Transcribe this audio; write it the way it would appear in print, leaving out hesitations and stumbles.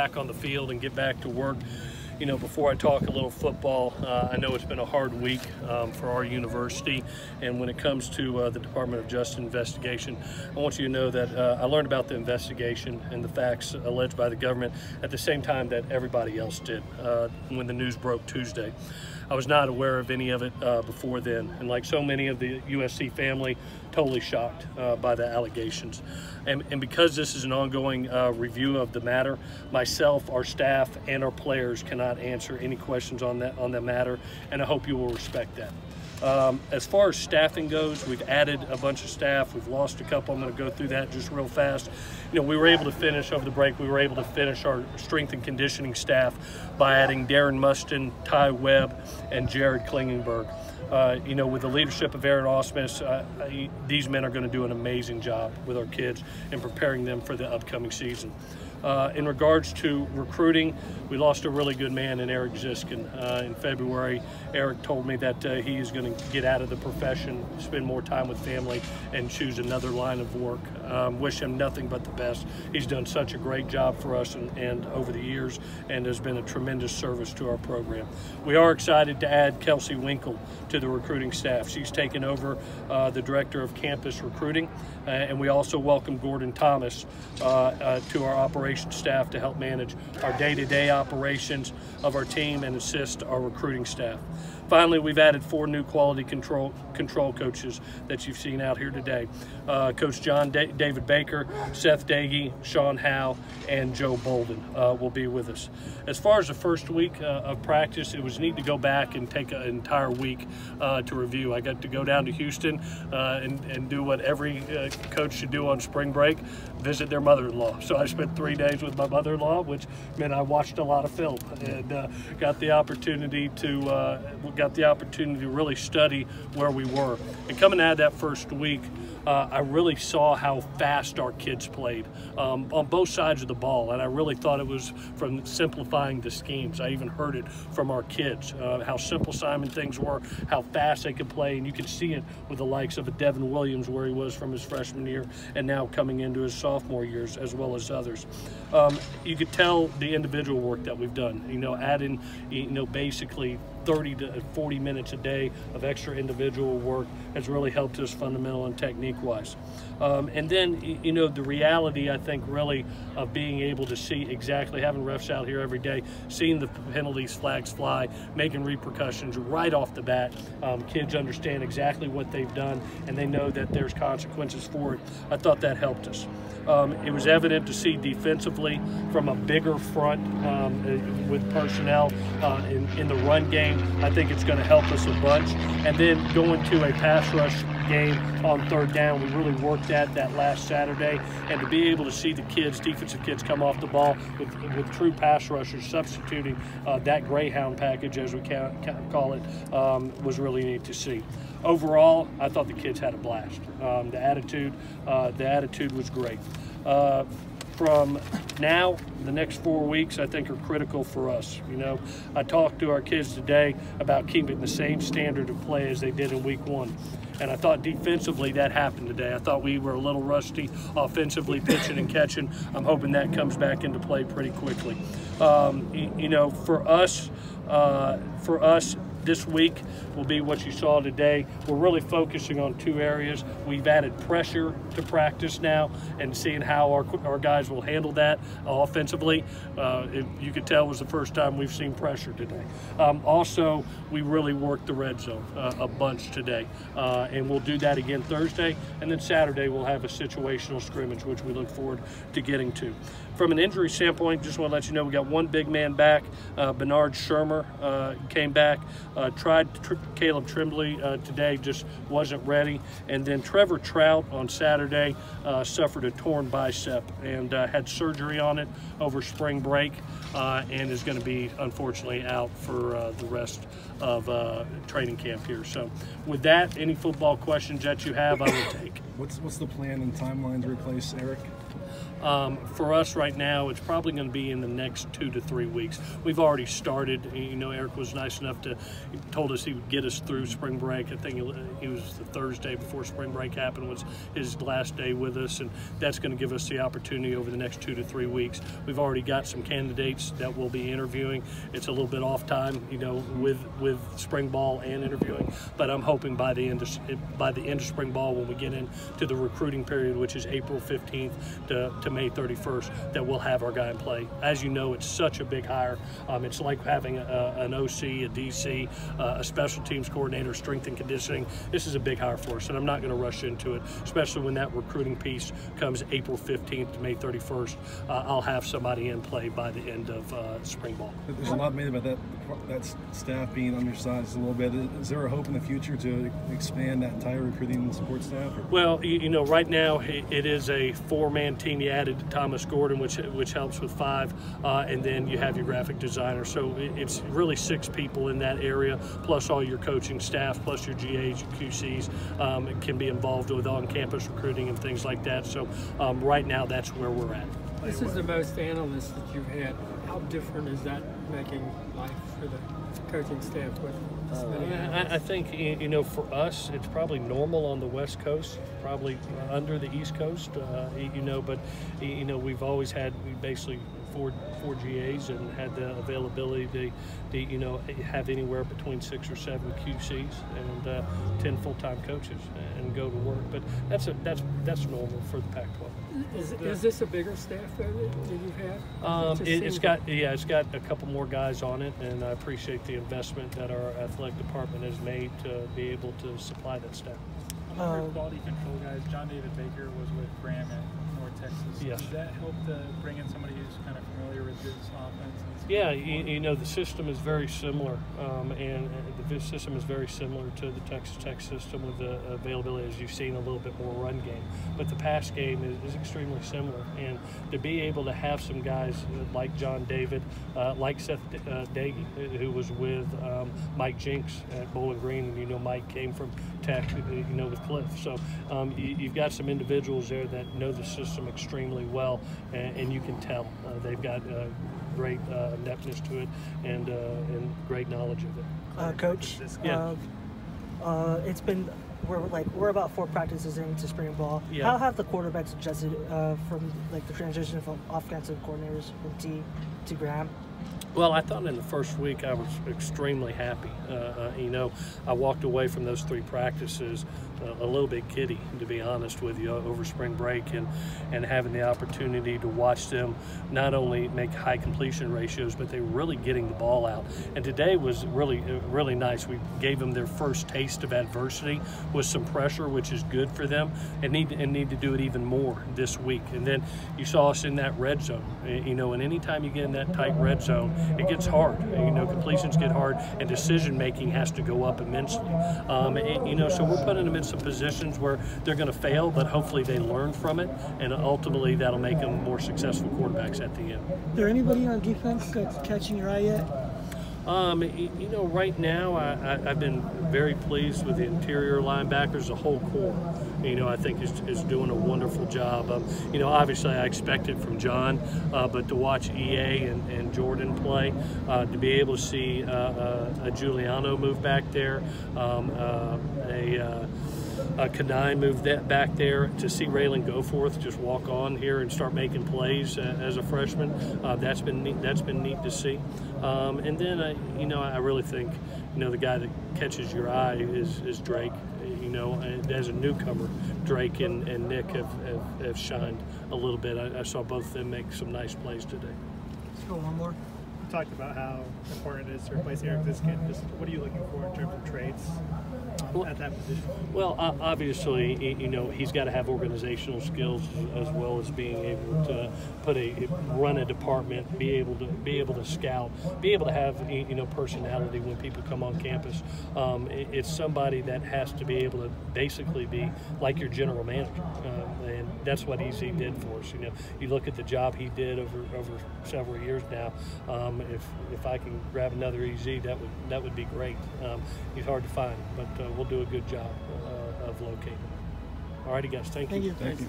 back on the field and get back to work. You know, before I talk a little football, I know it's been a hard week for our university, and when it comes to the Department of Justice investigation, I want you to know that I learned about the investigation and the facts alleged by the government at the same time that everybody else did when the news broke Tuesday. I was not aware of any of it before then, and like so many of the USC family, totally shocked by the allegations. And because this is an ongoing review of the matter, myself, our staff, and our players cannot answer any questions on that matter, and I hope you will respect that. As far as staffing goes, we've added a bunch of staff. We've lost a couple. I'm going to go through that just real fast. You know, we were able to finish over the break. We were able to finish our strength and conditioning staff by adding Darren Mustin, Ty Webb, and Jared Klingenberg. You know, with the leadership of Aaron Osmus, these men are going to do an amazing job with our kids and preparing them for the upcoming season. In regards to recruiting, we lost a really good man in Eric Ziskin. In February, Eric told me that he is going to get out of the profession, spend more time with family, and choose another line of work. Wish him nothing but the best. He's done such a great job for us and over the years, and has been a tremendous service to our program. We are excited to add Kelsey Winkle to the recruiting staff. She's taken over the Director of Campus Recruiting, and we also welcome Gordon Thomas to our operations staff to help manage our day-to-day operations of our team and assist our recruiting staff. Finally, we've added 4 new quality control coaches that you've seen out here today. Coach John David Baker, Seth Dagey, Sean Howe, and Joe Bolden will be with us. As far as the first week of practice, it was neat to go back and take an entire week to review. I got to go down to Houston and do what every coach should do on spring break, visit their mother-in-law. So I spent 3 days with my mother-in-law, which meant I watched a lot of film and got the opportunity to really study where we were. And coming out of that first week, I really saw how fast our kids played on both sides of the ball, and I really thought it was from simplifying the schemes. I even heard it from our kids, how simple Simon things were, how fast they could play, and you can see it with the likes of a Devin Williams, where he was from his freshman year and now coming into his sophomore years, as well as others. You could tell the individual work that we've done, you know, adding, you know, basically 30 to 40 minutes a day of extra individual work has really helped us fundamental and technique-wise. And then, you know, the reality, I think, really of being able to see exactly, having refs out here every day, seeing the penalties, flags fly, making repercussions right off the bat. Kids understand exactly what they've done, and they know that there's consequences for it. I thought that helped us. It was evident to see defensively from a bigger front with personnel in the run game. I think it's going to help us a bunch. And then going to a pass rush game on third down, we really worked at that last Saturday, and to be able to see the kids, defensive kids, come off the ball with true pass rushers, substituting that Greyhound package, as we call it, was really neat to see. Overall, I thought the kids had a blast. The attitude was great. From now, the next 4 weeks, I think, are critical for us. You know, I talked to our kids today about keeping the same standard of play as they did in week 1. And I thought defensively that happened today. I thought we were a little rusty offensively, pitching and catching. I'm hoping that comes back into play pretty quickly. You know, for us, this week will be what you saw today. We're really focusing on 2 areas. We've added pressure to practice now and seeing how our guys will handle that offensively. You could tell it was the first time we've seen pressure today. Also, we really worked the red zone a bunch today, and we'll do that again Thursday, and then Saturday we'll have a situational scrimmage, which we look forward to getting to. From an injury standpoint, just want to let you know we got 1 big man back. Bernard Shermer came back. Tried Caleb Tremblay today, just wasn't ready. And then Trevor Trout on Saturday suffered a torn bicep and had surgery on it over spring break and is going to be, unfortunately, out for the rest of training camp here. So with that, any football questions that you have, I will take. What's the plan and timeline to replace Eric? For us right now, it's probably going to be in the next 2 to 3 weeks. We've already started. You know, Eric was nice enough to told us he would get us through spring break. I think it was the Thursday before spring break happened was his last day with us, and that's going to give us the opportunity over the next 2 to 3 weeks. We've already got some candidates that we'll be interviewing. It's a little bit off time, you know, with spring ball and interviewing, but I'm hoping by the end of spring ball, when we get into the recruiting period, which is April 15th to May 31st, that we'll have our guy in play. As you know, it's such a big hire. It's like having an OC, a DC, a special teams coordinator, strength and conditioning. This is a big hire for us, and I'm not going to rush into it, especially when that recruiting piece comes April 15th to May 31st. I'll have somebody in play by the end of spring ball. There's a lot made about that staff being undersized a little bit. Is there a hope in the future to expand that entire recruiting and support staff? Or? Well, you know, right now it is a 4-man team. You added Thomas Gordon, which helps with 5, and then you have your graphic designer. So it's really 6 people in that area, plus all your coaching staff, plus your GAs, your QCs can be involved with on-campus recruiting and things like that. So right now, that's where we're at. This is the most analysts that you've had. How different is that making life for the coaching staff with this many analysts? I think, you know, for us, it's probably normal on the West Coast, probably under the East Coast, you know, but, you know, we've always had, we basically, four GAs and had the availability to you know, have anywhere between 6 or 7 QCs and 10 full-time coaches and go to work. But that's normal for the Pac-12. Is this a bigger staff though that you've had? It's got a couple more guys on it, and I appreciate the investment that our athletic department has made to be able to supply that staff. Among your quality control guys, John David Baker was with Graham at North Texas. Yes. Does that help to bring in somebody who's kind of familiar with this offense? Yeah, you know, the system is very similar, and the system is very similar to the Texas Tech system with the availability, as you've seen, a little bit more run game. But the pass game is extremely similar, and to be able to have some guys like John David, like Seth Daggy, who was with Mike Jinks at Bowling Green, and you know Mike came from Tech, you know, with Cliff. So you've got some individuals there that know the system extremely well, and you can tell they've got great adeptness to it and great knowledge of it. Coach, yeah. It's been we're about 4 practices into spring ball. Yeah. How have the quarterbacks adjusted from like the transition from offensive coordinators from T to Graham? Well, I thought in the first week I was extremely happy. You know, I walked away from those 3 practices a little bit giddy, to be honest with you, over spring break, and having the opportunity to watch them not only make high completion ratios, but they were really getting the ball out. And today was really nice. We gave them their first taste of adversity with some pressure, which is good for them, and need to do it even more this week. And then you saw us in that red zone, you know, and anytime you get in that tight red zone, it gets hard. You know, completions get hard, and decision making has to go up immensely. You know, so we're putting them in some positions where they're going to fail, but hopefully they learn from it, and ultimately that'll make them more successful quarterbacks at the end. Is there anybody on defense that's catching your eye yet? You know, right now I've been very pleased with the interior linebackers. The whole core, you know, I think is doing a wonderful job. You know, obviously I expected from John, but to watch EA and Jordan play, to be able to see a Giuliano move back there, a Kanai move that back there, to see Raylan Goforth just walk on here and start making plays as a freshman. That's been neat to see. And then you know, I really think, you know, the guy that catches your eye is Drake. You know, as a newcomer, Drake and Nick have shined a little bit. I saw both of them make some nice plays today. Let's go one more. You talked about how important it is to replace Eric Viskin. Just what are you looking for in terms of traits at that position? Well, obviously, you know, he's got to have organizational skills as well as being able to run a department, be able to scout, be able to have, you know, personality when people come on campus. It's somebody that has to be able to basically be like your general manager, and that's what EZ did for us. You know, you look at the job he did over several years now. If I can grab another EZ, that would be great. He's hard to find, but we'll do a good job of locating. All righty, guys. Thank you. Thank you.